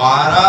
12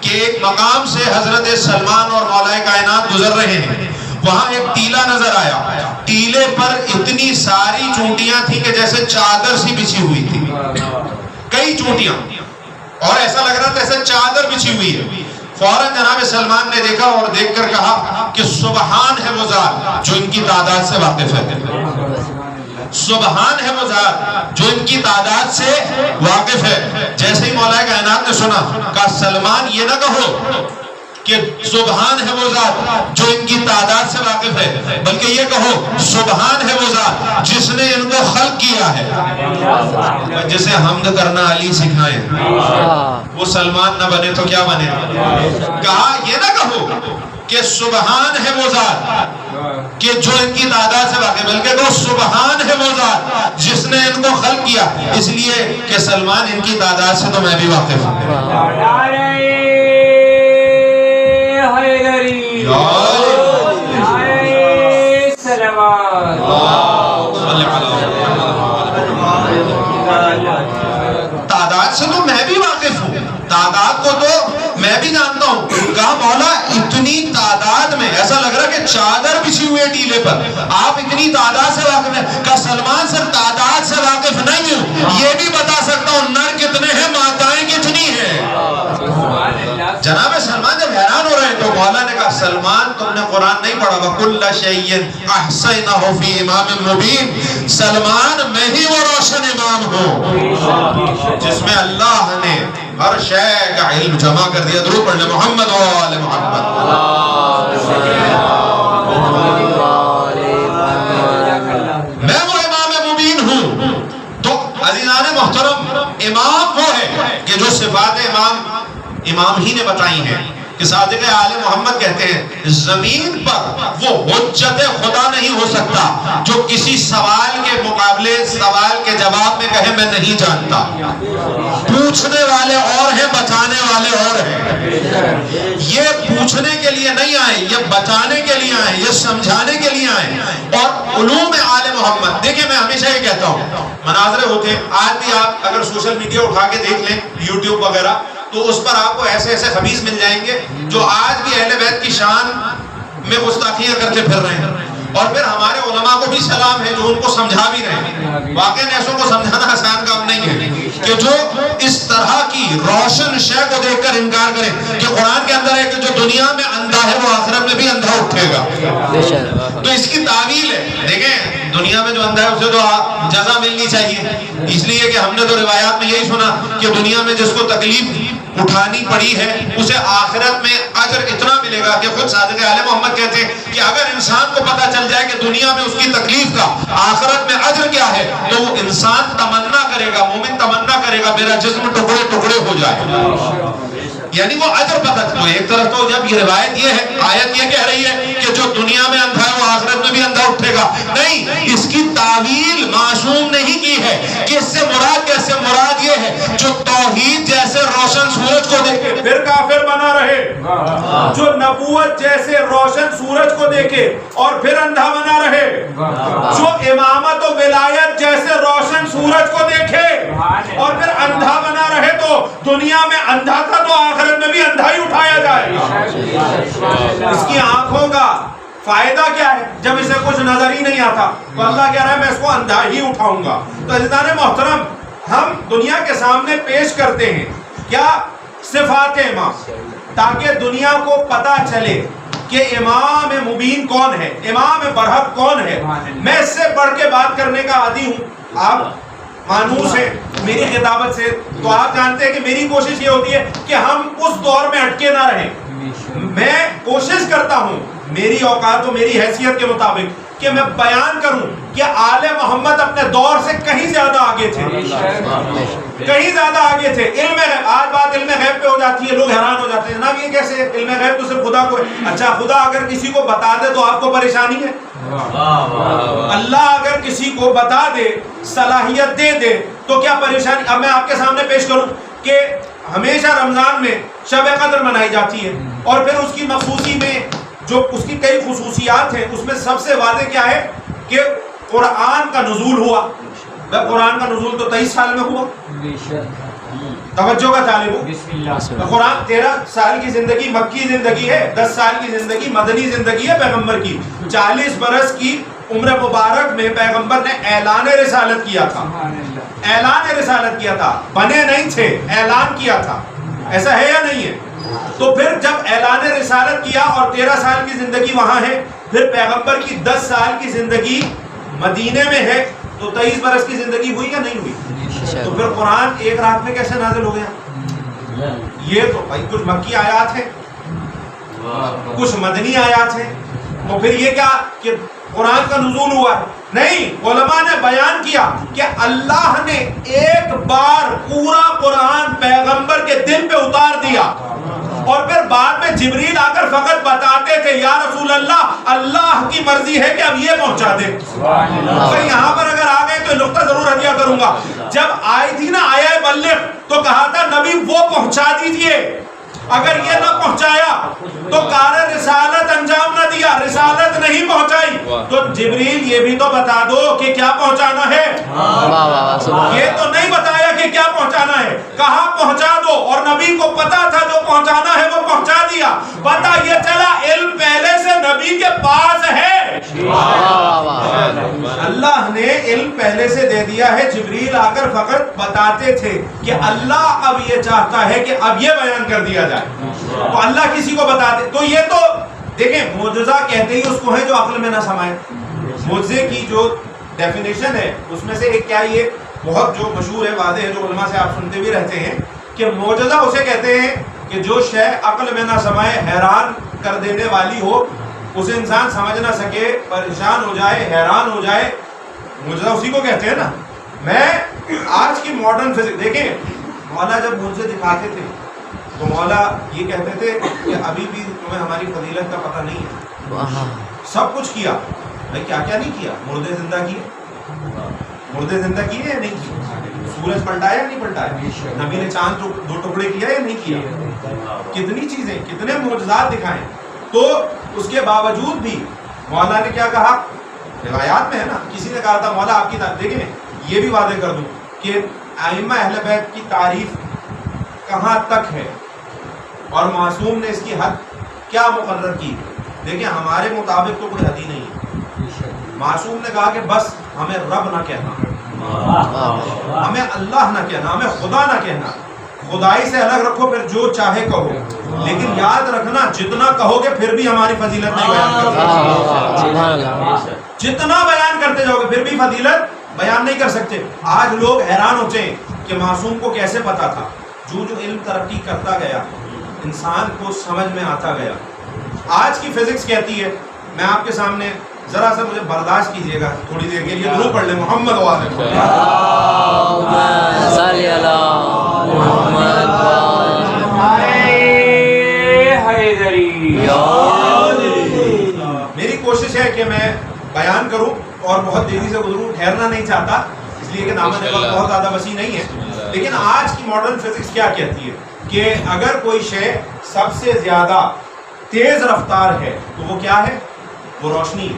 کہ ایک مقام سے حضرت سلمان اور مولا کائنات گزر رہے ہیں، وہاں ایک ٹیلا نظر آیا، ٹیلے پر اتنی ساری چونٹیاں تھیں کہ جیسے چادر سی بچھی ہوئی تھی، کئی چونٹیاں، اور ایسا لگ رہا تھا ایسے چادر بچھی ہوئی ہے۔ فوراً جناب سلمان نے دیکھا اور دیکھ کر کہا کہ سبحان ہے وہ ذات جو ان کی تعداد سے واقف ہے، سبحان ہے وہ ذات جو ان کی تعداد سے واقف ہے۔ جیسے ہی مولا کائنات نے سنا، کہا سلمان یہ نہ کہو کہ سبحان ہے وہ ذات جو ان کی تعداد سے واقف ہے، بلکہ یہ کہو سبحان ہے وہ ذات جس نے ان کو خلق کیا ہے۔ جسے حمد کرنا علی سکھائے، وہ سلمان نہ بنے تو کیا بنے؟ کہا یہ نہ کہو کہ سبحان ہے وہ ذات کہ جو ان کی تعداد سے واقف ہے، بلکہ کہو سبحان ہے وہ ذات جس نے ان کو خلق کیا، اس لیے کہ سلمان ان کی تعداد سے تو میں بھی واقف ہوں۔ تعداد سے تو میں بھی واقف ہوں، تعداد کو تو میں بھی جانتا ہوں۔ کہا مولا اتنی تعداد میں ایسا لگ رہا کہ چادر بچھی ہوئے ٹیلے پر، آپ اتنی تعداد سے واقف ہیں؟ کہا سلمان صرف تعداد سے واقف نہیں ہوں، یہ بھی بتا سکتا ہوں نر کتنے ہیں، مادائیں کتنی ہیں۔ جناب سلمان جب حیران ہو رہے ہیں تو مولا نے کہا سلمان تم نے قرآن نہیں پڑھا وَكُلَّ شَيْءٍ أَحْصَيْنَاهُ فِي إِمَامٍ مُبِينٍ؟ سلمان میں ہی وہ روشن امام ہوں جس میں اللہ نے ہر شے کا علم جمع کر دیا۔ درود پڑھنے محمد و آل محمد۔ میں وہ امام مبین ہوں۔ تو عزیزان محترم، امام وہ ہے کہ جو صفات امام ہی نے بتائی ہیں کہ صادق آل محمد کہتے ہیں زمین پر وہ حجت خدا نہیں ہو سکتا جو کسی سوال کے مقابلے سوال کے جواب میں کہے میں نہیں جانتا۔ پوچھنے والے اور ہیں، بچانے والے اور ہیں۔ یہ پوچھنے کے لیے نہیں آئے، یہ بچانے کے لیے آئے، یہ سمجھانے کے لیے آئے۔ اور علوم آل محمد، دیکھیں میں ہمیشہ یہ کہتا ہوں، مناظرے ہوتے ہیں آج بھی، آپ اگر سوشل میڈیا اٹھا کے دیکھ لیں یوٹیوب وغیرہ تو اس پر آپ کو ایسے ایسے خبیث مل جائیں گے جو آج بھی اہل بیت کی شان میں گستاخیاں کرتے پھر رہے ہیں۔ اور پھر ہمارے علماء کو بھی سلام ہے جو ان کو سمجھا بھی رہے ہیں۔ واقعی ایسوں کو سمجھانا آسان کام نہیں ہے کہ جو اس طرح کی روشن شے کو دیکھ کر انکار کرے کہ قرآن کے اندر ہے کہ جو دنیا میں اندھا ہے وہ آخرت میں بھی اندھا اٹھے گا۔ تو اس کی تعویل ہے، دیکھیں دنیا میں جو اندھا ہے اسے تو جزا ملنی چاہیے، اس لیے کہ ہم نے تو روایات میں یہی سنا کہ دنیا میں جس کو تکلیف اٹھانی پڑی ہے اسے آخرت میں اجر اتنا ملے گا کہ خود صادق آل محمد کہتے ہیں کہ اگر انسان کو پتہ چل جائے کہ دنیا میں اس کی تکلیف کا آخرت میں اجر کیا ہے تو وہ انسان تمنا کرے گا، مومن تمنا کرے گا میرا جسم ٹکڑے ٹکڑے ہو جائے، یعنی وہ اجر پتہ چلو۔ ایک طرف تو جب یہ روایت یہ ہے، آیت یہ کہہ رہی ہے کہ جو دنیا میں اندھا ہے وہ آخرت میں بھی اندھا اٹھے گا، نہیں، اس کی تعویل معصوم نہیں کی ہے کہ اس سے مراد کیسے؟ مراد یہ ہے جو توحید جیسے روشن سورج کو دیکھے پھر کافر بنا رہے، جو نبوت جیسے روشن سورج کو دیکھے اور پھر اندھا بنا رہے، جو امامت و ولایت جیسے روشن سورج کو دیکھے اور پھر اندھا بنا رہے، تو دنیا میں اندھا تھا تو آخرت میں بھی اندھا ہی اٹھایا جائے۔ اس کی آنکھوں کا فائدہ کیا ہے جب اسے کچھ نظر ہی نہیں آتا؟ تو اللہ کہہ رہا ہے میں اس کو اندھا ہی اٹھاؤں گا۔ تو عزیزان محترم، ہم دنیا کے سامنے پیش کرتے ہیں کیا؟ صفات امام، تاکہ دنیا کو پتا چلے کہ امام مبین کون ہے، امام برحق کون ہے۔ میں اس سے بڑھ کے بات کرنے کا عادی ہوں، آپ مانوس ہیں میری خطابت سے، تو آپ جانتے ہیں کہ میری کوشش یہ ہوتی ہے کہ ہم اس دور میں اٹکے نہ رہیں۔ میں کوشش کرتا ہوں میری اوقات و میری حیثیت کے مطابق کہ میں بیان کروں کہ آل محمد اپنے دور سے کہیں زیادہ آگے تھے، کہیں زیادہ آگے تھے۔ علم غیب، آج بات علم غیب پہ ہو جاتی ہے، لوگ حیران ہو جاتے ہیں جناب یہ کیسے علم غیب تو صرف خدا کو ہے۔ اچھا خدا اگر کسی کو بتا دے تو آپ کو پریشانی ہے؟ اللہ اگر کسی کو بتا دے، صلاحیت دے دے تو کیا پریشانی؟ اب میں آپ کے سامنے پیش کروں کہ ہمیشہ رمضان میں شب قدر منائی جاتی ہے، اور پھر اس کی مخصوصی میں جو اس کی کئی خصوصیات ہیں، اس میں سب سے واضح کیا ہے کہ قرآن کا نزول ہوا۔ قرآن کا نزول تو 23 سال میں ہوا، توجہ کا طالب ہوں. قرآن 13 سال کی زندگی مکی زندگی ہے, 10 سال کی زندگی مدنی زندگی ہے پیغمبر کی. 40 برس کی عمر مبارک میں پیغمبر نے اعلان رسالت کیا تھا, اعلان رسالت کیا تھا, بنے نہیں تھے, اعلان کیا تھا. ایسا ہے یا نہیں ہے؟ تو پھر جب اعلان رسالت کیا اور 13 سال کی زندگی وہاں ہے, پھر پیغمبر کی 10 سال کی زندگی مدینے میں ہے, تو 23 برس کی زندگی ہوئی یا نہیں ہوئی؟ تو پھر قرآن ایک رات میں کیسے نازل ہو گیا؟ یہ تو بھائی کچھ مکی آیات ہیں, کچھ مدنی آیات ہیں, تو پھر یہ کیا کہ قرآن کا نزول ہوا؟ نہیں, علماء نے بیان کیا کہ اللہ نے ایک بار پورا قرآن پیغمبر کے دل پہ اتار دیا, اور پھر بعد میں جبریل آ کر فقط بتاتے تھے یا رسول اللہ, اللہ کی مرضی ہے کہ اب یہ پہنچا دے. تو یہاں پر اگر آ گئے تو نقطہ ضرور ہدیہ کروں گا. جب آئی تھی نا آیا بلغ, تو کہا تھا نبی وہ پہنچا دیجئے, اگر یہ نہ پہنچایا تو کار رسالت انجام نہ دیا, رسالت نہیں پہنچائی تو جبریل یہ بھی تو بتا دو کہ کیا پہنچانا ہے. یہ تو نہیں بتایا کہ کیا پہنچانا ہے, کہا پہنچا دو, اور نبی کو پتا تھا جو پہنچانا ہے وہ پہنچا دیا. پتا یہ چلا علم پہلے سے نبی کے پاس ہے. اللہ نے علم پہلے سے دے دیا ہے, جبریل آ کر فقط بتاتے تھے کہ اللہ اب یہ چاہتا ہے کہ اب یہ بیان کر دیا جائے, تو اللہ کسی کو بتاتے. تو یہ تو دیکھیں معجزہ کہتے ہی اس کو ہے جو عقل میں نہ سمائے. معجزے کی جو ڈیفینیشن ہے اس میں سے ایک کیا, یہ بہت جو مشہور ہے, واضح ہے, جو علماء سے آپ سنتے بھی رہتے ہیں کہ معجزہ اسے کہتے ہیں کہ جو شے عقل میں نہ سمائے, حیران کر دینے والی ہو, اسے انسان سمجھ نہ سکے, پریشان ہو جائے, حیران ہو جائے, معجزہ اسی کو کہتے ہیں نا. میں آج کی ماڈرن فزکس دیکھیں, مولا جب معجزے دکھاتے تھے تو مولا یہ کہتے تھے کہ ابھی بھی تمہیں ہماری فضیلت کا پتہ نہیں ہے. سب کچھ کیا بھائی, کیا کیا نہیں کیا؟ مردے زندہ کیے, مردے زندہ کیے یا نہیں کیے؟ سورج پلٹایا یا نہیں پلٹایا؟ نبی نے چاند 2 ٹکڑے کیا یا نہیں کیا؟ کتنی چیزیں, کتنے معجزات دکھائے. تو اس کے باوجود بھی مولا نے کیا کہا, روایات میں ہے نا, کسی نے کہا تھا مولا آپ کی تعریف, دیکھیں یہ بھی واضح کر دوں کہ ائمہ اہل بیت کی تعریف کہاں تک ہے اور معصوم نے اس کی حد کیا مقرر کی. دیکھیں ہمارے مطابق تو کوئی حد ہی نہیں ہے. معصوم نے کہا کہ بس ہمیں رب نہ کہنا, ہمیں اللہ نہ کہنا, ہمیں خدا نہ کہنا, خدائی سے الگ رکھو, پھر جو چاہے کہو, لیکن یاد رکھنا جتنا کہو گے پھر بھی ہماری فضیلت نہیں بیان کرتے. جتنا بیان کرتے جاؤ گے پھر بھی فضیلت بیان نہیں کر سکتے. آج لوگ حیران ہوتے ہیں کہ معصوم کو کیسے پتا تھا. جو علم ترقی کرتا گیا, انسان کو سمجھ میں آتا گیا. آج کی فزکس کہتی ہے, میں آپ کے سامنے ذرا سا مجھے برداشت کیجئے گا تھوڑی دیر کے لیے, درود پڑھ لیں محمد و آل میری کوشش ہے کہ میں بیان کروں اور بہت تیزی سے گزروں, ٹھہرنا نہیں چاہتا اس لیے کہ دامن وقت بہت زیادہ وسیع نہیں ہے. لیکن آج کی ماڈرن فزکس کیا کہتی ہے کہ اگر کوئی شے سب سے زیادہ تیز رفتار ہے تو وہ کیا ہے؟ وہ روشنی ہے,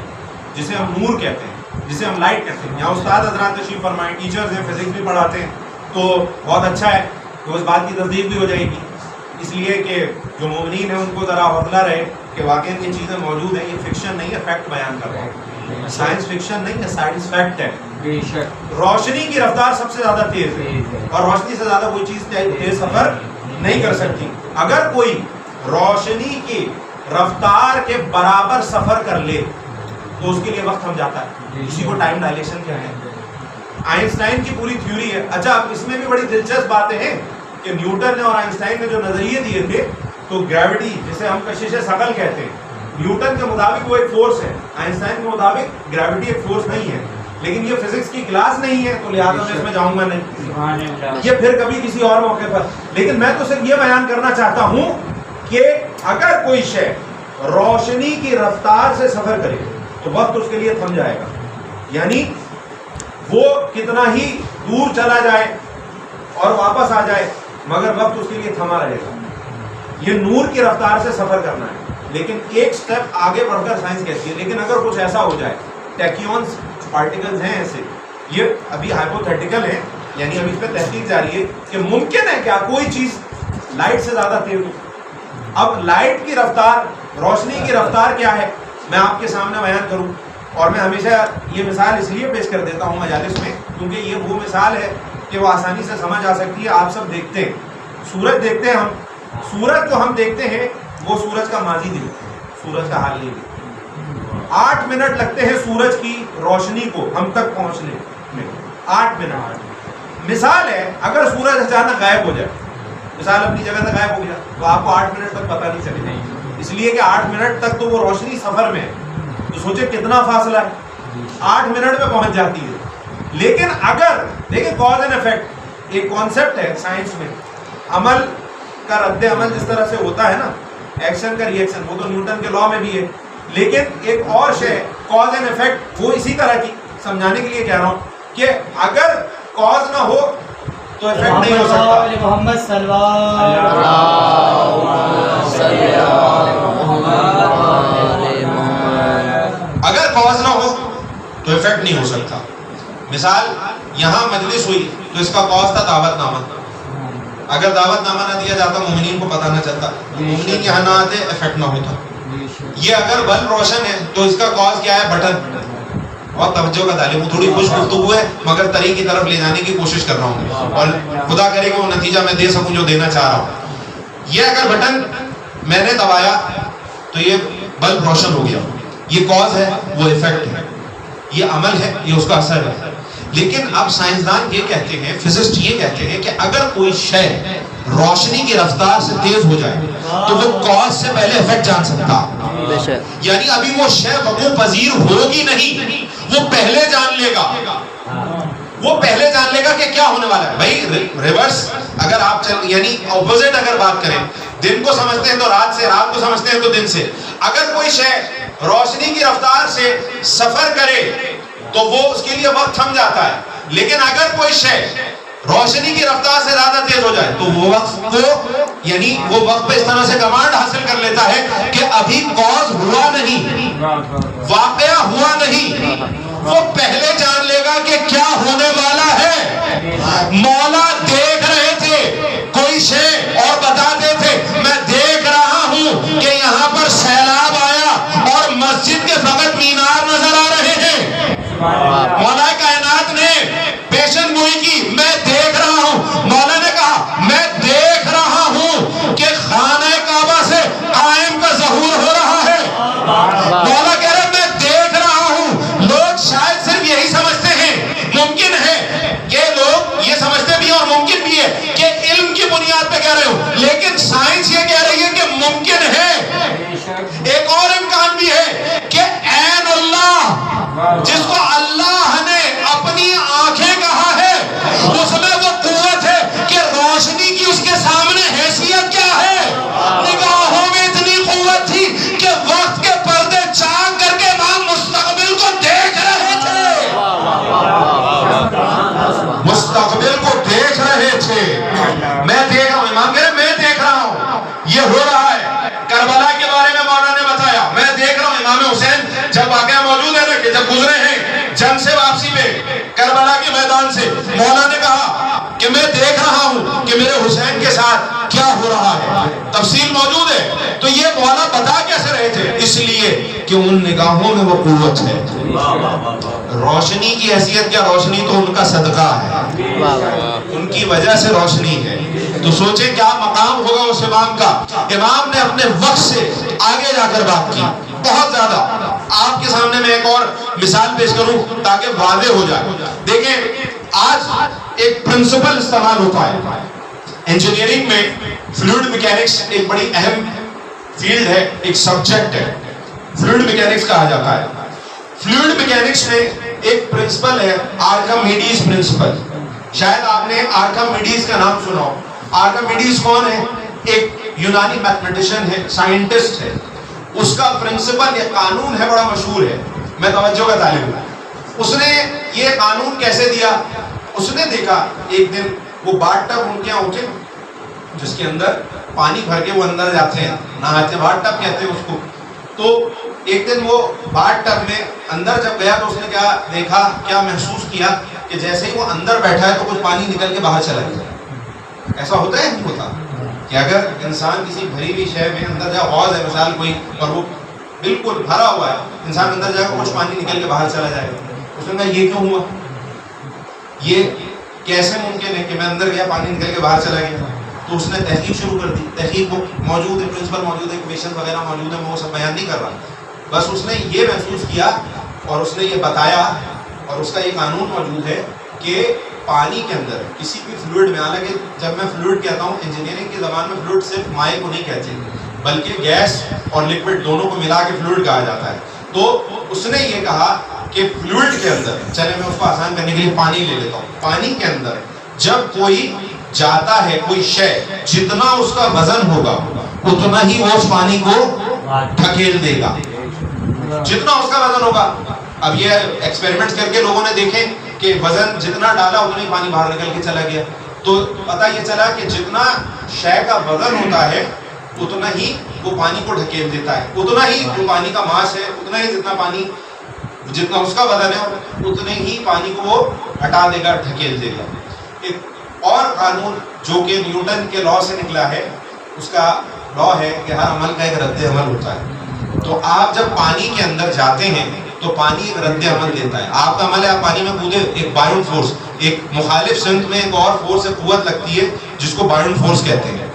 جسے ہم نور کہتے ہیں, جسے ہم لائٹ کہتے ہیں. یہاں استاد حضرات تشریف فرمائیں, ٹیچرز ہیں, فزکس بھی پڑھاتے ہیں, تو بہت اچھا ہے, تو اس بات کی تصدیق بھی ہو جائے گی. اس لیے کہ جو مومنین ہیں ان کو ذرا حوصلہ رہے کہ واقعی یہ چیزیں موجود ہیں, یہ فکشن نہیں ہے, فیکٹ بیان کر رہے ہیں. سائنس فکشن نہیں ہے, سائنس فیکٹ ہے. روشنی کی رفتار سب سے زیادہ تیز ہے, اور روشنی سے زیادہ کوئی چیز تیز سفر نہیں کر سکتی. اگر کوئی روشنی کی رفتار کے برابر سفر کر لے تو اس کے لیے وقت تھم جاتا ہے. اسی کو ٹائم ڈائلیشن کہتے ہیں. آئنسٹائن کی پوری تھیوری ہے. اچھا, اس میں بھی بڑی دلچسپ باتیں ہیں کہ نیوٹن نے اور آئنسٹائن نے جو نظریے دیے تھے, تو گریوٹی جسے ہم کشش ثقل کہتے ہیں, نیوٹن کے مطابق وہ ایک فورس ہے, آئنسٹائن کے مطابق گریوٹی ایک فورس نہیں ہے. لیکن یہ فزکس کی کلاس نہیں ہے تو لہٰذا میں اس میں جاؤں گا نہیں, یہ پھر کبھی کسی اور موقع پر. لیکن میں تو صرف یہ بیان کرنا چاہتا ہوں کہ اگر کوئی شے روشنی کی رفتار سے سفر کرے تو وقت اس کے لیے تھم جائے گا. یعنی وہ کتنا ہی دور چلا جائے اور واپس آ جائے مگر وقت اس کے لیے تھما رہے گا. یہ نور کی رفتار سے سفر کرنا ہے. لیکن ایک سٹیپ آگے بڑھ کر سائنس کہتی ہے, لیکن اگر کچھ ایسا ہو جائے, ٹیکیونز پارٹیکلز ہیں ایسے, یہ ابھی ہائپوتھیٹیکل ہیں, یعنی ابھی اس پہ تحقیق جاری ہے کہ ممکن ہے کیا کوئی چیز لائٹ سے زیادہ تیز ہو. اب لائٹ کی رفتار، روشنی کی رفتار کیا ہے میں آپ کے سامنے بیان کروں. اور میں ہمیشہ یہ مثال اس لیے پیش کر دیتا ہوں مجالس میں کیونکہ یہ وہ مثال ہے کہ وہ آسانی سے سمجھ آ سکتی ہے. آپ سب دیکھتے ہیں سورج دیکھتے ہیں، ہم سورج جو ہم دیکھتے ہیں وہ سورج کا ماضی دیکھتے ہیں، سورج کا حال نہیں دیکھتے. 8 منٹ لگتے ہیں سورج کی روشنی کو ہم تک پہنچنے میں، 8 منٹ. مثال ہے اگر سورج اچانک غائب ہو جائے، مثال اپنی جگہ سے غائب ہو گیا تو آپ کو 8 منٹ تک پتہ نہیں چلے گا، اس لیے کہ 8 منٹ تک تو وہ روشنی سفر میں ہے. تو سوچے کتنا فاصلہ ہے، 8 منٹ میں پہنچ جاتی ہے. لیکن اگر دیکھیں کاز اینڈ افیکٹ ایک کانسیپٹ ہے سائنس میں، عمل کا رد عمل جس طرح سے ہوتا ہے نا، ایکشن کا ری ایکشن، وہ تو نیوٹن کے لا میں بھی ہے. لیکن ایک اور شے کاز اینڈ افیکٹ وہ اسی طرح کی سمجھانے کے لیے کہہ رہا ہوں کہ اگر کاز نہ ہو تو افیکٹ نہیں ہو سکتا. محمد صلی اگر کاز نہ ہو تو افیکٹ نہیں ہو سکتا. مثال یہاں مجلس ہوئی تو اس کا کاز تھا دعوت نامہ. اگر دعوت نامہ نہ دیا جاتا مومنین کو پتہ نہ چلتا، مومنین یہاں نہ آتے، افیکٹ نہ ہوتا. یہ اگر بلب روشن ہے تو اس کا کاز کیا ہے؟ بٹن. اور توجہ کا تعلیم، تھوڑی خوش گفتگو ہے مگر طریق کی طرف لے جانے کی کوشش کر رہا ہوں اور خدا کرے کہ وہ نتیجہ میں دے سکوں جو دینا چاہ رہا ہوں. یہ اگر بٹن میں نے دبایا تو یہ بلب روشن ہو گیا، یہ کاز ہے، وہ افیکٹ ہے، یہ عمل ہے، یہ اس کا اثر ہے. لیکن اب سائنسدان یہ کہتے ہیں، فزسٹ یہ کہتے ہیں کہ اگر کوئی شے روشنی کی رفتار سے تیز ہو جائے تو وہ کاز سے پہلے افیکٹ جان سکتا. یعنی ابھی وہ شے وقوع پذیر ہوگی نہیں، وہ پہلے جان لے گا، وہ پہلے جان لے گا کہ کیا ہونے والا ہے. بھائی ریورس اگر آپ یعنی اپوزٹ اگر بات کریں، دن کو سمجھتے ہیں تو رات سے، رات کو سمجھتے ہیں تو دن سے. اگر کوئی شے روشنی کی رفتار سے سفر کرے تو وہ اس کے لیے وقت تھم جاتا ہے. لیکن اگر کوئی شے روشنی کی رفتار سے زیادہ تیز ہو جائے تو وہ وقت کو یعنی وہ وقت پہ اس طرح سے کمانڈ حاصل کر لیتا ہے کہ ابھی کاز ہوا نہیں، واقعہ ہوا نہیں، وہ پہلے جان لے گا کہ کیا ہونے والا ہے. مولا دیکھ رہے تھے کوئی شے اور بتاتے تھے میں دیکھ رہا ہوں کہ یہاں پر سیلاب آیا اور مسجد کے فقط مینار نظر آ رہے ہیں. مولا کائنات نے پیشن گوئی کی، میں دیکھ رہا ہوں. مولا نے کہا میں دیکھ رہا ہوں کہ خانہ کعبہ سے قائم کا ظہور ہو رہا ہے. مولا کہہ رہے میں دیکھ رہا ہوں. لوگ شاید صرف یہی سمجھتے ہیں، ممکن ہے کہ لوگ یہ سمجھتے بھی اور ممکن بھی ہے کہ علم کی بنیاد پہ کہہ رہے ہو، لیکن سائنس یہ کہہ رہی ہے کہ ممکن ہے. ایک اور امکان بھی ہے کہ عین اللہ جس کو اللہ نے اپنی آنکھیں کہا ہے، اس میں وہ قوت ہے کہ روشنی کی اس کے سامنے حیثیت کیا ہے. نگاہوں میں اتنی قوت تھی کہ وقت کے پردے چاک کر کے امام مستقبل کو دیکھ رہے تھے، مستقبل کو دیکھ رہے تھے. میں دیکھ رہا ہوں، امام کہہ رہے میں دیکھ رہا ہوں یہ ہو رہا ہے. کربلا کے بارے میں مولا نے بتایا، میں دیکھ رہا ہوں. امام حسین جب واقعہ موجود ہے نا کہ جب گزرے ہیں جنگ سے واپسی پہ کربلا کے میدان سے، مولا نے کہا کہ میں دیکھ رہا ہوں کہ میرے حسین کے ساتھ کیا ہو رہا ہے. تفصیل موجود ہے. تو یہ مولا بتا کیسے رہے تھے؟ اس لیے کہ ان نگاہوں میں وہ قوت ہے. روشنی کی حیثیت کیا؟ روشنی تو ان کا صدقہ ہے، ان کی وجہ سے روشنی ہے. تو سوچیں کیا مقام ہوگا اس امام کا. امام نے اپنے وقت سے آگے جا کر بات کی بہت زیادہ. آپ کے سامنے میں ایک اور مثال پیش کروں تاکہ واضح ہو جائے. دیکھیں آج ایک پرنسپل استعمال ہوتا ہے انجینئرنگ میں. فلوئڈ میکینکس ایک بڑی اہم فیلڈ ہے، ایک سبجیکٹ ہے، فلوئڈ میکینکس کہا جاتا ہے. فلوئڈ میکینکس میں ایک پرنسپل ہے آرکیمیڈیز پرنسپل. شاید آپ نے آرکیمیڈیز کا نام سنا ہو. آرکیمیڈیز کون ہے؟ ایک یونانی میتھمیٹیشین ہے، سائنٹسٹ ہے. اس کا پرنسپل یہ قانون ہے، بڑا مشہور ہے. میں توجہ کا طالب ہوں. اس نے یہ قانون کیسے دیا؟ اس نے دیکھا ایک دن وہ باتھ ٹب ان کے یہاں ہوتے جس کے اندر پانی بھر کے وہ اندر جاتے ہیں، نہاتے، باتھ ٹب کہتے ہیں اس کو. تو ایک دن وہ باتھ ٹب میں اندر جب گیا تو اس نے کیا دیکھا، کیا محسوس کیا کہ جیسے ہی وہ اندر بیٹھا ہے تو کچھ پانی نکل کے باہر چلا گیا. ایسا ہوتا ہے نہیں ہوتا کہ اگر انسان کسی بھری ہوئی شے میں اندر جائے, حوض ہے مثال کوئی, اور وہ بالکل بھرا ہوا ہے, انسان اندر جائے گا کچھ پانی نکل کے باہر چلا جائے گا. اس نے کہا یہ کیوں ہوا, یہ کیسے ممکن ہے کہ میں اندر گیا پانی نکل کے باہر چلا گیا. تو اس نے تحقیق شروع کر دی. تحقیق وہ موجود ہے, پرنسپل موجود ہے, ایکویشن وغیرہ موجود ہے, میں وہ سب بیان نہیں کر رہا. بس اس نے یہ محسوس کیا اور اس نے یہ بتایا, اور اس کا یہ قانون موجود ہے کہ پانی کے اندر کسی بھی فلوئڈ میں, حالانکہ جب میں فلوئڈ کہتا ہوں انجینئرنگ کی زبان میں فلوئڈ صرف مائع کو نہیں کہتے, بلکہ گیس اور لکوڈ دونوں کو ملا کے فلوئڈ کہا جاتا ہے. تو اس نے یہ کہا کہ فلوئڈ کے اندر, چلے میں اس کو آسان کرنے کے لیے پانی لے لیتا ہوں, پانی کے اندر جب کوئی جاتا ہے کوئی شے, جتنا اس کا وزن ہوگا اتنا ہی وہ اس پانی کو ڈھکیل دے گا, جتنا اس کا وزن ہوگا. اب یہ ایکسپیریمنٹ کر کے لوگوں نے دیکھے کہ وزن جتنا ڈالا اتنا ہی پانی باہر نکل کے چلا گیا. تو پتہ یہ چلا کہ جتنا شے کا وزن ہوتا ہے اتنا ہی وہ پانی کو ڈھکیل دیتا ہے, اتنا ہی جو پانی کا ماس ہے, اتنا ہی جتنا پانی, جتنا اس کا وزن ہے اتنے ہی پانی کو وہ ہٹا دے گا, ڈھکیل دے گا. ایک اور قانون جو کہ نیوٹن کے لا سے نکلا ہے, اس کا لا ہے کہ ہر عمل کا ایک رد عمل ہوتا ہے. تو آپ جب پانی کے اندر جاتے ہیں تو پانی ایک رد عمل دیتا ہے. آپ کا عمل ہے آپ پانی میں کودے, ایک بائیون فورس, ایک مخالف سمت میں ایک اور فورس سے قوت لگتی ہے جس کو بائیون فورس کہتے ہیں.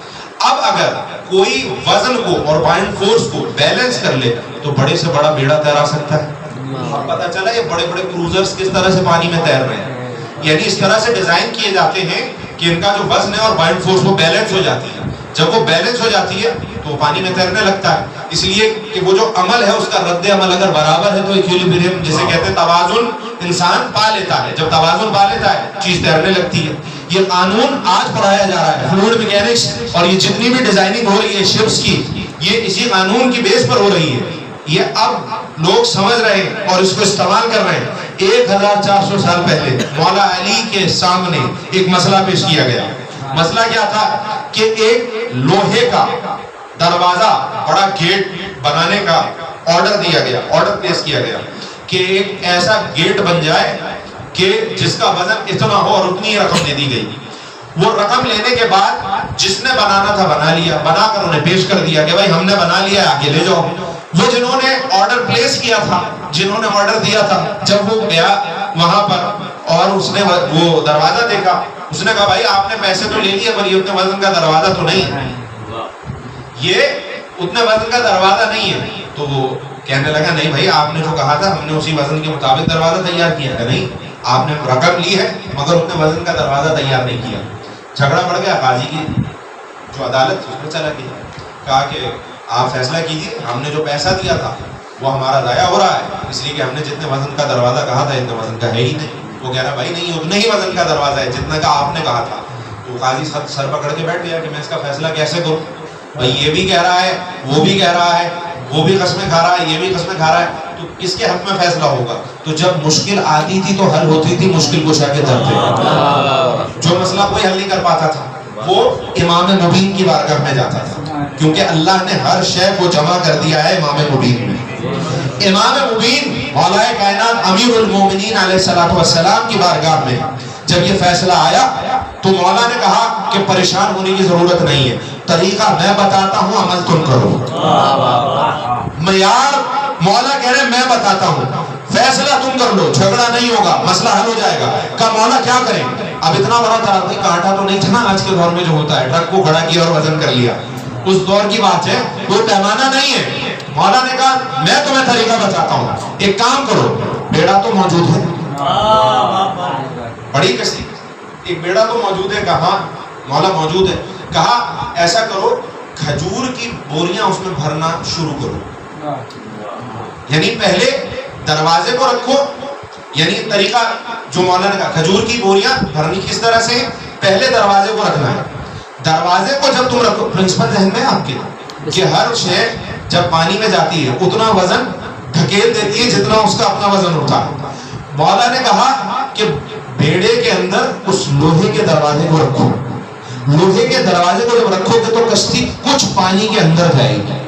اب اگر کوئی وزن کو اور بائیون فورس کو بیلنس کر لے تو بڑے سے بڑا بیڑا تیرا سکتا ہے. پتہ چلا یہ بڑے بڑے کروزرز کس طرح سے پانی میں تیر رہے ہیں, یعنی اس طرح سے ڈیزائن کیے جاتے ہیں کہ ان کا جو وزن ہے اور بائیون فورس وہ بیلنس ہو جاتی ہے. جب وہ بیلنس ہو جاتی ہے تو پانی میں تیرنے لگتا ہے, اس لیے کہ وہ جو عمل ہے اس کا رد عمل اگر برابر ہے تو ایکویلیبریم جسے کہتے ہیں توازن انسان پا لیتا ہے. جب توازن پا لیتا ہے چیز تیرنے لگتی ہے. یہ قانون آج پڑھایا جا رہا ہے فلوئڈ میکینکس, اور یہ جتنی بھی ڈیزائننگ ہو رہی ہے شپس کی یہ اسی قانون کی بیس پر ہو رہی ہے. یہ اب لوگ سمجھ رہے ہیں اور اس کو استعمال کر رہے ہیں. 1400 سال پہلے مولا علی کے سامنے ایک مسئلہ پیش کیا گیا. مسئلہ کیا تھا کہ ایک لوہے کا دروازہ, بڑا گیٹ بنانے کا آرڈر دیا گیا, آرڈر پلیس کیا گیا کہ ایک ایسا گیٹ بن جائے کہ جس کا وزن اتنا ہو اور اتنی رقم دے دی گئی. وہ رقم لینے کے بعد جس نے بنانا تھا بنا لیا, بنا کر انہیں پیش کر دیا کہ بھائی ہم نے بنا لیا آگے لے جاؤ. وہ جنہوں نے آرڈر پلیس کیا تھا, جنہوں نے آرڈر دیا تھا, جب وہ گیا وہاں پر اور اس نے وہ دروازہ دیکھا, اس نے کہا بھائی آپ نے پیسے تو لے لیے پر یہ اتنے وزن کا دروازہ تو نہیں ہے, یہ اتنے وزن کا دروازہ نہیں ہے. تو وہ کہنے لگا نہیں بھائی آپ نے جو کہا تھا ہم نے اسی وزن کے مطابق دروازہ تیار کیا ہے. نہیں, آپ نے رقم لی ہے مگر اتنے وزن کا دروازہ تیار نہیں کیا. جھگڑا بڑھ گیا, قاضی کی جو عدالت تھی اس میں چلا گیا, کہا کہ آپ فیصلہ کیجیے, ہم نے جو پیسہ دیا تھا وہ ہمارا ضائع ہو رہا ہے اس لیے کہ ہم نے جتنے وزن کا دروازہ کہا تھا اتنے وزن کا ہے ہی نہیں. وہ کہہ رہا بھائی نہیں اتنے ہی وزن کا دروازہ ہے جتنا کا آپ نے کہا تھا. تو قاضی سر پکڑ کے بیٹھ گیا کہ میں اس کا فیصلہ کیسے کروں, بھائی یہ بھی کہہ رہا ہے وہ بھی کہہ رہا ہے, وہ بھی قسمیں کھا رہا ہے یہ بھی قسمیں کھا رہا ہے, تو کس کے حق میں فیصلہ ہوگا. تو جب مشکل آتی تھی تو حل ہوتی تھی مشکل کشا کے در پہ. جو مسئلہ کوئی حل نہیں کر پاتا تھا وہ امام مبین کی بارگاہ میں جاتا تھا, کیونکہ اللہ نے ہر شے کو جمع کر دیا ہے امام مبین میں. امام مبین مولا کائنات امیر المومنین علیہ السلام کی بارگاہ میں جب یہ فیصلہ آیا تو مولا نے کہا کہ پریشان ہونے کی ضرورت نہیں ہے, طریقہ میں بتاتا ہوں عمل تم کرو. معیار مولا کہہ رہے میں بتاتا ہوں, فیصلہ تم کر لو, جھگڑا نہیں ہوگا, مسئلہ حل ہو جائے گا. کہا مولا کیا کریں, اب اتنا بڑا ترازو کانٹا تو نہیں تھا نا آج کے دور میں جو ہوتا ہے, ٹرک کو کھڑا کیا اور وزن کر لیا, اس دور کی بات ہے, کوئی پیمانہ نہیں ہے. مولا نے کہا میں تمہیں طریقہ بتاتا ہوں, ایک کام کرو, بیڑا تو موجود ہے, بڑی کشتی, ایک بیڑا تو موجود ہے. کہاں مولا موجود ہے, کہا ایسا کرو کھجور کی بوریاں اس میں بھرنا شروع کرو. یعنی پہلے دروازے کو رکھو, یعنی طریقہ جو مولا نے کہا کھجور کی بوریاں بھرنی کس طرح سے, پہلے دروازے کو رکھنا ہے. دروازے کو جب تم رکھو, پرنسپل ذہن میں آپ کے کہ ہر شے جب پانی میں جاتی ہے اتنا وزن ڈھکیل دیتی ہے جتنا اس کا اپنا وزن ہوتا ہے. مولا نے کہا کہ بیڑے کے اندر اس لوہے کے دروازے کو رکھو, لوہے کے دروازے کو جب رکھو گے تو کشتی کچھ پانی کے اندر جائے گی.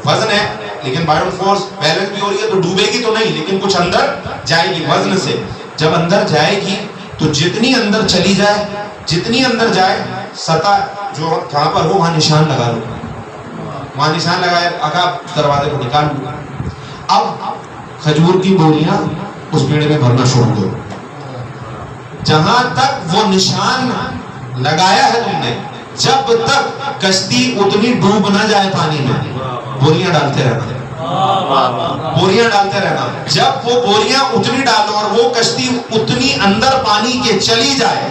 وزن ہے لیکن بائیون فورس بیلنس بھی ہو رہی ہے تو ڈوبے گی تو نہیں, لیکن کچھ اندر جائے گی وزن سے. جب اندر جائے گی تو جتنی اندر چلی جائے، جتنی اندر جائے، سطح جو جہاں پر ہو وہاں نشان لگا لو، وہاں نشان لگائے آقا دروازے کو نکال لو. اب کھجور کی بوریاں اس بیڑے میں بھرنا چھوڑ دو. جہاں تک وہ نشان لگایا ہے تم نے، جب تک کشتی اتنی ڈوب نہ جائے پانی میں، بوریاں ڈالتے رہنا، بوریاں ڈالتے رہنا. جب وہ بوریاں اتنی ڈالو اور وہ کشتی اتنی اندر پانی کے چلی جائے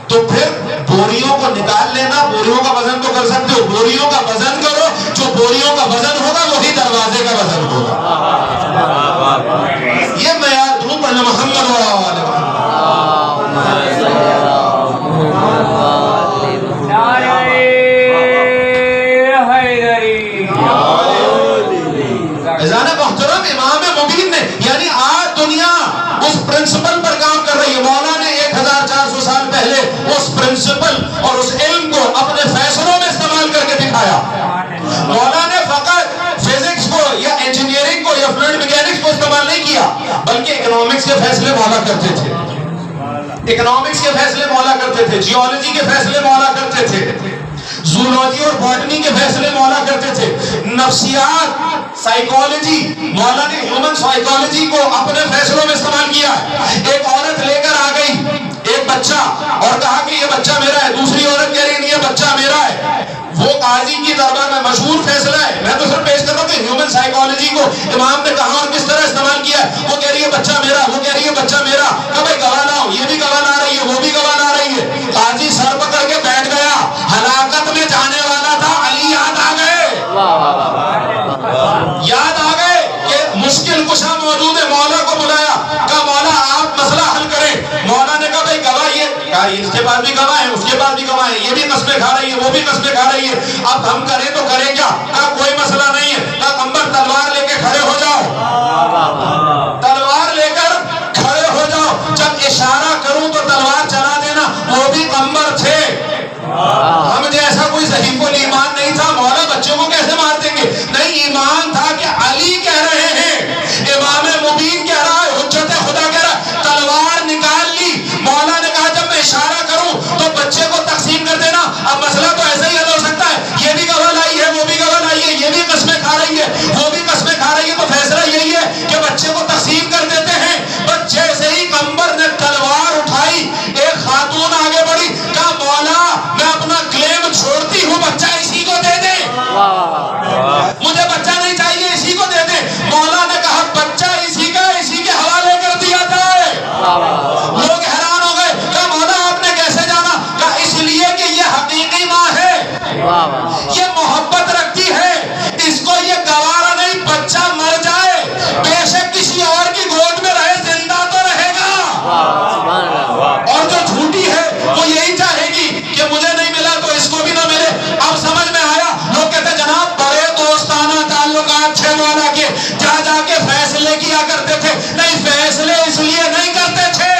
تو پھر بوریوں کو نکال لینا. بوریوں کا وزن تو کر سکتے ہو، بوریوں کا وزن کرو، جو بوریوں کا وزن ہوگا وہی دروازے کا وزن ہوگا. یہ معیار دھوپ ہے محمد والے محترم. امام مبین نے یعنی آج دنیا اس پرنسپل پر کام کر رہی ہے. مولا نے 1400 سال پہلے اس پرنسپل اور اس علم کو اپنے فیصلوں میں استعمال کر کے دکھایا. مولا نے فقط فزکس کو یا انجینئرنگ کو یا فلوئڈ میکینکس کو استعمال نہیں کیا، بلکہ اکنامکس کے فیصلے مولا کرتے تھے، اکنامکس کے فیصلے مولا کرتے تھے، جیولوجی کے فیصلے مولا کرتے تھے، زولوجی اور باٹنی کے فیصلے مولا کرتے تھے، نفسیات، سائیکالوجی، مولا نے ہیومن سائیکالوجی کو اپنے فیصلوں میں استعمال کیا ہے. ایک عورت لے کر آ گئی ایک بچہ اور کہا کہ یہ بچہ میرا ہے، دوسری عورت کہہ رہی ہے یہ بچہ میرا ہے. وہ قاضی کی دربار میں مشہور فیصلہ ہے. میں تو صرف پیش کر رہا ہوں کہ ہیومن سائیکالوجی کو امام نے کہاں اور کس طرح استعمال کیا ہے. وہ کہہ رہی ہے بچہ میرا، وہ کہہ رہی ہے بچہ میرا. کہ بھائی گواہ لاؤ، یہ بھی گواہ لا رہی ہے، وہ بھی گواہ لا رہی ہے. قاضی سر پکڑ کے بیٹھ گیا. ہلاکت میں جانے والا تھا، علی یاد آ گئے، یاد آ گئے کہ مشکل کشا موجود ہے. مولا کو بلایا، کہا مولا آپ مسئلہ حل کریں. مولا نے کہا بھائی گواہ یہ، کہا اس کے پاس بھی گواہ ہے، اس کے پاس بھی گواہ ہے، یہ بھی قسمیں کھا رہی ہے، وہ بھی قسمیں کھا رہی ہے. اب ہم کریں تو کریں کیا؟ کہا کوئی مسئلہ نہیں ہے. کہا امبر تلوار لے کے کھڑے ہو جاؤ، تلوار لے کر کھڑے ہو جاؤ. جب اشارہ کروں تو تلوار چلا دینا. وہ بھی امبر تھے. ہم جیسا کوئی ضعیف الایمان نہیں تھا. مولا بچوں کو کیسے مار دیں گے؟ نہیں، ایمان تھا کہ علی کہہ رہے ہیں، امام مبین کہہ رہا ہے، حجت خدا کہہ رہا ہے. تلوار نکال لی. مولا نے کہا جب میں اشارہ کروں تو بچے کو تقسیم کر دینا. اب مسئلہ تو ایسا ہی حل ہو سکتا ہے، یہ بھی گواہ لائی ہے، وہ بھی گواہ لائی ہے، یہ بھی قسمیں کھا رہی ہے، وہ بھی قسمیں کھا رہی ہے. تو فیصلہ یہی ہے کہ بچے کو تقسیم کر دیتے ہیں. بچے سے ہی قمبر نے تلوار اٹھائی. ایک خاتون آگے بڑھی، کہا مولا میں اپنا کلیم چھوڑتی ہوں، بچہ اسی کو دے دے، مجھے بچہ نہیں چاہیے، اسی کو دے دے. مولا نے کہا بچہ اسی کا اسی کے حوالے کر دیا جائے. لوگ حیران ہو گئے. کہا مولا آپ نے کیسے جانا؟ کہا اس لیے کہ یہ حقیقی ماں ہے، یہ محبت رکھتی ہے، اس کو یہ گوارا نہیں بچہ مر جائے، بے شک کسی اور کی گود میں رہے، زندہ تو رہے گا. اور جو جھوٹی ہے وہ یہی چاہے گی کہ مجھے نہیں ملا تو اس کو بھی نہ ملے. اب سمجھ میں آیا. لوگ کہتے جناب بڑے دوستانہ تعلقات تھے مولا کے، جا جا کے فیصلے کیا کرتے تھے. نہیں، فیصلے اس لیے نہیں کرتے تھے،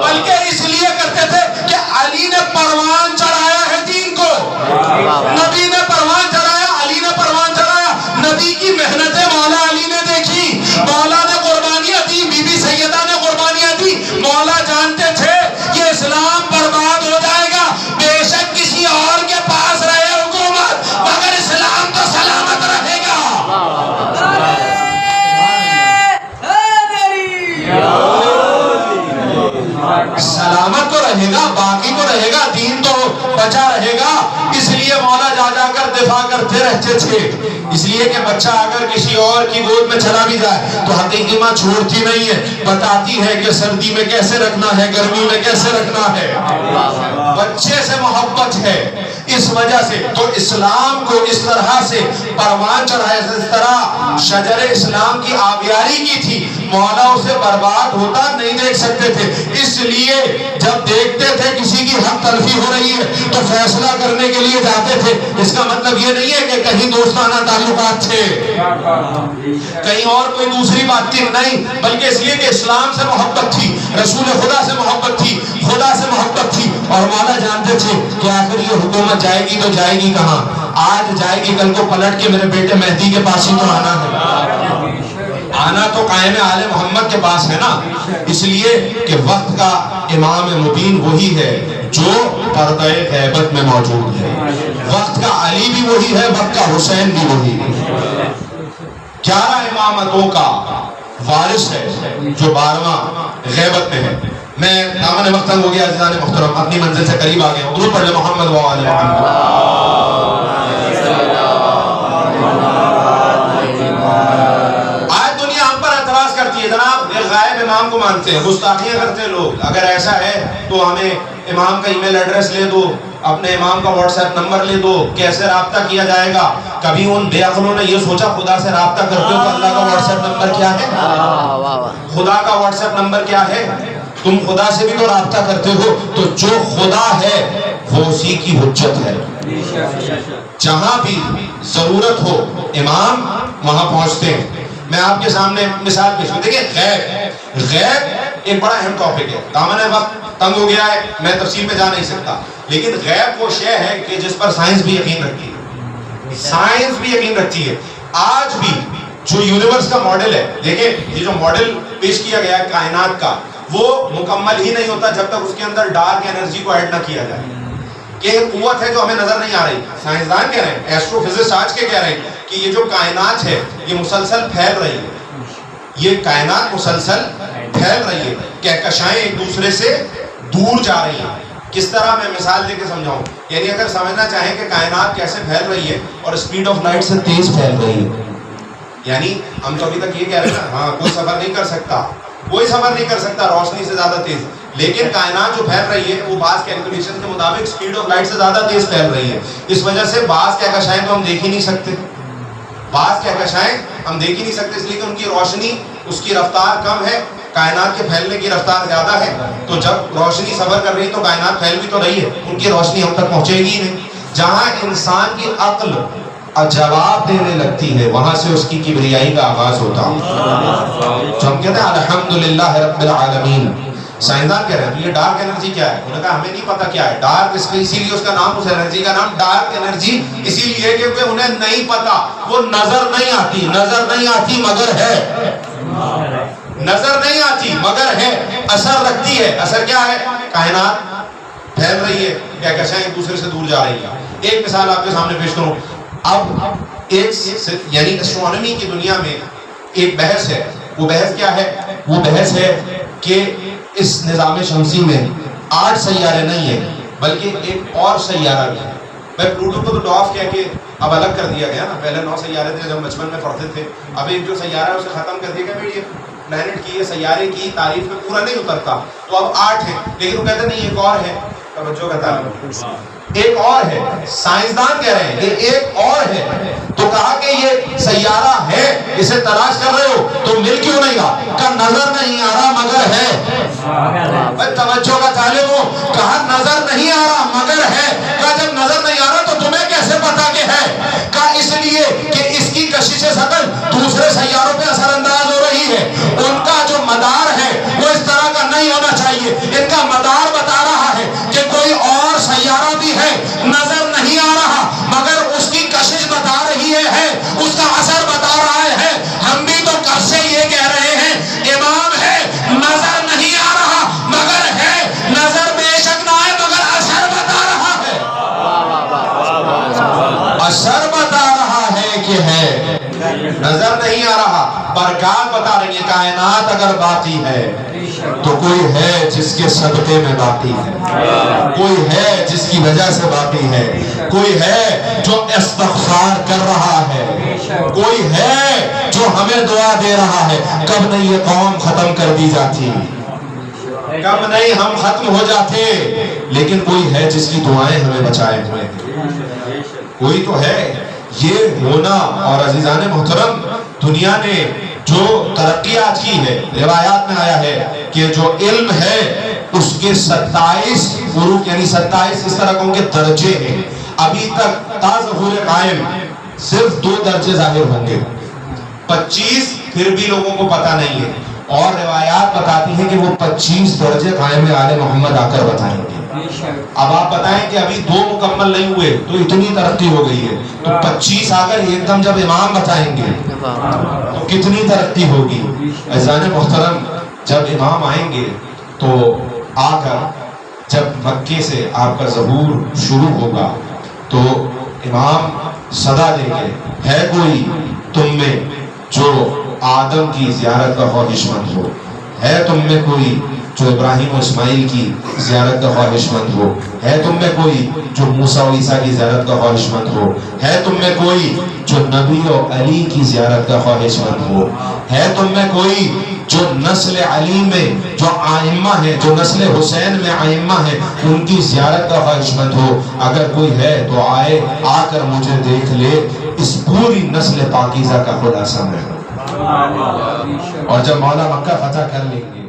بلکہ اس لیے کرتے تھے کہ علی نے پروان چڑھایا ہے دین کو. نبی نے پروان چڑھایا، علی نے پروان چڑھایا. نبی کی محنتیں مولا علی نے دیکھی، مولا نے قربانیاں دی، بی بی سیدہ نے قربانیاں دی. مولا جانتے تھے کہ اسلام برباد ہو جائے گا، بے شک کسی اور کے پاس رہے حکومت، مگر اسلام تو سلامت رہے گا. سلامت تو رہے گا، باقی تو رہے گا، دین تو بچا رہے گا. اس لیے مولا جا جا کر دفاع کرتے رہتے تھے. اس لیے کہ بچہ اگر کسی اور کی گود میں چلا بھی جائے تو حقیقی ماں چھوڑتی نہیں ہے، بتاتی ہے کہ سردی میں کیسے رکھنا ہے، گرمی میں کیسے رکھنا ہے. بچے سے محبت ہے. اس وجہ سے تو اسلام کو اس طرح سے پروان چڑھایا، اس طرح شجر اسلام کی آبیاری کی تھی. مولا اسے برباد ہوتا نہیں دیکھ سکتے تھے. اس لیے جب دیکھتے تھے کسی کی حق تلفی ہو رہی ہے تو فیصلہ کرنے کے لیے جاتے تھے. اس کا مطلب یہ نہیں ہے کہ کہیں دوستانہ تعلقات تھے، کہیں اور کوئی دوسری بات تھی، نہیں، بلکہ اس لیے کہ اسلام سے محبت تھی، رسول خدا سے محبت تھی، خدا سے محبت تھی. اور مولا جانتے تھے کہ آخر یہ حکومت جائے گی تو جائے گی کہاں؟ آج جائے گی، کل کو پلٹ کے میرے بیٹے مہدی کے پاس ہی تو آنا ہے. آنا تو قائم آل محمد کے پاس ہے نا، اس لیے کہ وقت کا امام مبین وہی ہے جو پردہ غیبت میں موجود ہے، وقت کا علی بھی وہی ہے، وقت کا حسین بھی وہی ہے، 11 امامتوں کا وارث ہے جو 12واں غیبت میں ہے۔ میں دامن وقت تنگ ہو گیا عزیزان محترم، اپنی منزل سے قریب آ گئے ہوں، درود پڑھ لیں محمد و آل محمد۔ آج دنیا ہم پر اعتراض کرتی ہے، جناب یہ غائب امام کو مانتے ہیں، گستاخیاں کرتے ہیں لوگ، اگر ایسا ہے تو ہمیں امام کا ای میل ایڈریس لے دو، اپنے امام کا واٹس ایپ نمبر لے دو، کیسے رابطہ کیا جائے گا؟ کبھی ان بے عقلوں نے یہ سوچا خدا سے رابطہ کرتے ہو تو اللہ کا واٹس ایپ نمبر کیا ہے؟ خدا کا واٹس ایپ نمبر کیا ہے؟ تم خدا سے بھی تو رابطہ کرتے ہو، تو جو خدا ہے وہ اسی کی حجت ہے، جہاں بھی ضرورت ہو امام وہاں پہنچتے ہیں۔ میں آپ کے سامنے مثال پیش کروں، دیکھیں غیب ایک بڑا اہم ٹاپک ہے، دامن وقت تنگ ہو گیا ہے، میں تفصیل پہ جا نہیں سکتا، لیکن غیب وہ شے ہے کہ جس پر سائنس بھی یقین رکھتی ہے، سائنس بھی یقین رکھتی ہے۔ آج بھی جو یونیورس کا ماڈل ہے، دیکھیں یہ جو ماڈل پیش کیا گیا ہے کائنات کا، وہ مکمل ہی نہیں ہوتا جب تک اس کے اندر ڈارک انرجی کو ایڈ نہ کیا جائے، کہ ایک قوت ہے جو ہمیں نظر نہیں آ رہی۔ سائنسدان کہہ رہے ہیں، ایسٹرو فزسٹ آج کے کہہ رہے ہیں کہ یہ جو کائنات ہے یہ مسلسل پھیل رہی ہے، یہ کائنات مسلسل پھیل رہی ہے، کہکشائیں ایک دوسرے سے دور جا رہی ہیں۔ کس طرح میں مثال دے کے سمجھاؤں، یعنی اگر سمجھنا چاہیں کہ کائنات کیسے پھیل رہی ہے اور اسپیڈ آف لائٹ سے تیز پھیل رہی ہے، یعنی ہم تو ابھی تک یہ کہہ رہے ہیں نا، ہاں کوئی سفر نہیں کر سکتا، کوئی سفر نہیں کر سکتا روشنی سے زیادہ تیز، لیکن کائنات جو پھیل رہی ہے وہ بعض کیلکولیشن کے مطابق سپیڈ آف لائٹ سے زیادہ تیز پھیل رہی ہے۔ اس وجہ سے بعض کہکشائیں تو ہم دیکھ ہی نہیں سکتے، بعض کہکشائیں ہم دیکھ ہی نہیں سکتے، اس لیے کہ ان کی روشنی، اس کی رفتار کم ہے، کائنات کے پھیلنے کی رفتار زیادہ ہے، تو جب روشنی سفر کر رہی ہے تو کائنات پھیل بھی تو رہی ہے، ان کی روشنی ہم تک پہنچے گی نہیں۔ جہاں انسان کی عقل جواب دینے لگتی ہے وہاں سے اس کی کبریائی کا آغاز ہوتا ہے، جو ہم کہتے ہیں الحمدللہ رب العالمین۔ سائنسدان کہہ رہے ہیں یہ ڈارک انرجی کیا ہے؟ انہوں نے کہا ہمیں نہیں پتا کیا ہے ڈارک، اسی لیے اس کا نام، اس انرجی کا نام ڈارک انرجی اسی لیے کہ انہیں نہیں پتا، وہ نظر نہیں آتی، نظر نہیں آتی مگر ہے، نظر نہیں آتی مگر ہے، اثر رکھتی ہے۔ اثر کیا ہے؟ کائنات پھیل رہی ہے، کہکشائیں ایک دوسرے سے دور جا رہی ہیں۔ ایک مثال آپ کے سامنے پیش کروں، اب ایک یعنی ایسٹرونومی کی دنیا میں ایک بحث ہے، وہ بحث کیا ہے؟ وہ بحث ہے کہ اس نظام شمسی میں 8 سیارے نہیں ہیں بلکہ ایک اور سیارہ بھی ہے۔ میں پلوٹو کو تو ڈوارف کہہ کے اب الگ کر دیا گیا نا، پہلے 9 سیارے تھے جب بچپن میں پڑھتے تھے، اب ایک جو سیارہ ہے اسے ختم کر دیا گیا، یہ پلانٹ کی، یہ سیارے کی تعریف میں پورا نہیں اترتا، تو اب 8 ہیں، لیکن وہ کہتے ہیں نہیں ایک اور ہے، توجہ کا تعلق، ایک اور ہے۔ سائنسدان کہہ رہے ہیں یہ ایک اور ہے، تو کہا کہ یہ سیارہ ہے، اسے تلاش کر رہے ہو تو مل کیوں نہیں رہا؟ کہا نظر نہیں آ رہا مگر ہے، توجہ کا طالب ہو، کہا نظر نہیں آ رہا مگر ہے، کہا جب نظر نہیں آ رہا تو تمہیں کیسے پتا کہ ہے؟ کہا اس لیے کہ اس کی کشش ثقل دوسرے سیاروں پہ اثر انداز ہو رہی ہے، ان کا جو مدار ہے وہ اس طرح کا نہیں ہونا چاہیے، ان کا مدار بتا رہا ہے کہ کوئی اور سیارہ بھی ہے، نظر نہیں آ رہا مگر اس کی کشش بتا رہی ہے، اس کا اثر بتا رہا ہے۔ ہم بھی تو کب سے یہ کہہ رہے ہیں امام ہے، نظر نہیں آ رہا مگر ہے، نظر بے شک نہ آئے مگر اثر بتا رہا ہے، اثر بتا رہا ہے کہ ہے، نظر نہیں آ رہا، برکات بتا رہی ہے۔ کائنات اگر باقی ہے تو کوئی ہے جس کے صدقے میں باقی ہے، کوئی ہے جس کی وجہ سے باقی ہے، کوئی ہے جو استغفار کر رہا ہے، کوئی ہے جو ہمیں دعا دے رہا ہے۔ کب نہیں یہ قوم ختم کر دی جاتی، کب نہیں ہم ختم ہو جاتے، لیکن کوئی ہے جس کی دعائیں ہمیں بچائے ہوئے ہیں، کوئی تو ہے۔ یہ ہونا، اور عزیزان محترم دنیا نے جو ترقی آج کی ہے، روایات میں آیا ہے کہ جو علم ہے اس کے 27 فروق، یعنی 27 اس طرح کہوں کہ درجے ہیں، ابھی تک تا ظہور قائم صرف 2 درجے ظاہر ہوں گے، 25 پھر بھی لوگوں کو پتہ نہیں ہے، اور روایات بتاتی ہیں کہ وہ 25 درجے قائم آل محمد آ کر بتائیں گے۔ اب آپ بتائیں کہ ابھی 2 مکمل نہیں ہوئے تو اتنی ترقی ہو گئی ہے، تو 25 آ کر ایک دم جب امام بتائیں گے تو کتنی ترقی ہوگی. عزیزان محترم جب امام آئیں گے تو آ کر جب مکے سے آپ کا ظہور شروع ہوگا تو امام صدا دیں گے, ہے کوئی تم میں جو آدم کی زیارت کا خواہش مند ہو, ہے تم میں کوئی جو ابراہیم و اسماعیل کی زیارت کا خواہش مند ہو, ہے تم میں کوئی جو موسیٰ و عیسیٰ کی زیارت کا خواہش مند ہو, ہے تم میں کوئی جو نبی و علی کی زیارت کا خواہش مند ہو, ہے تم میں کوئی جو نسل علی میں جو آئمہ ہیں, جو نسل حسین میں آئمہ ہیں, ان کی زیارت کا خواہش مند ہو. اگر کوئی ہے تو آئے, آ کر مجھے دیکھ لے, اس پوری نسل پاکیزہ کا خلاصہ میں. اور جب مولا مکہ فتح کر لیں گے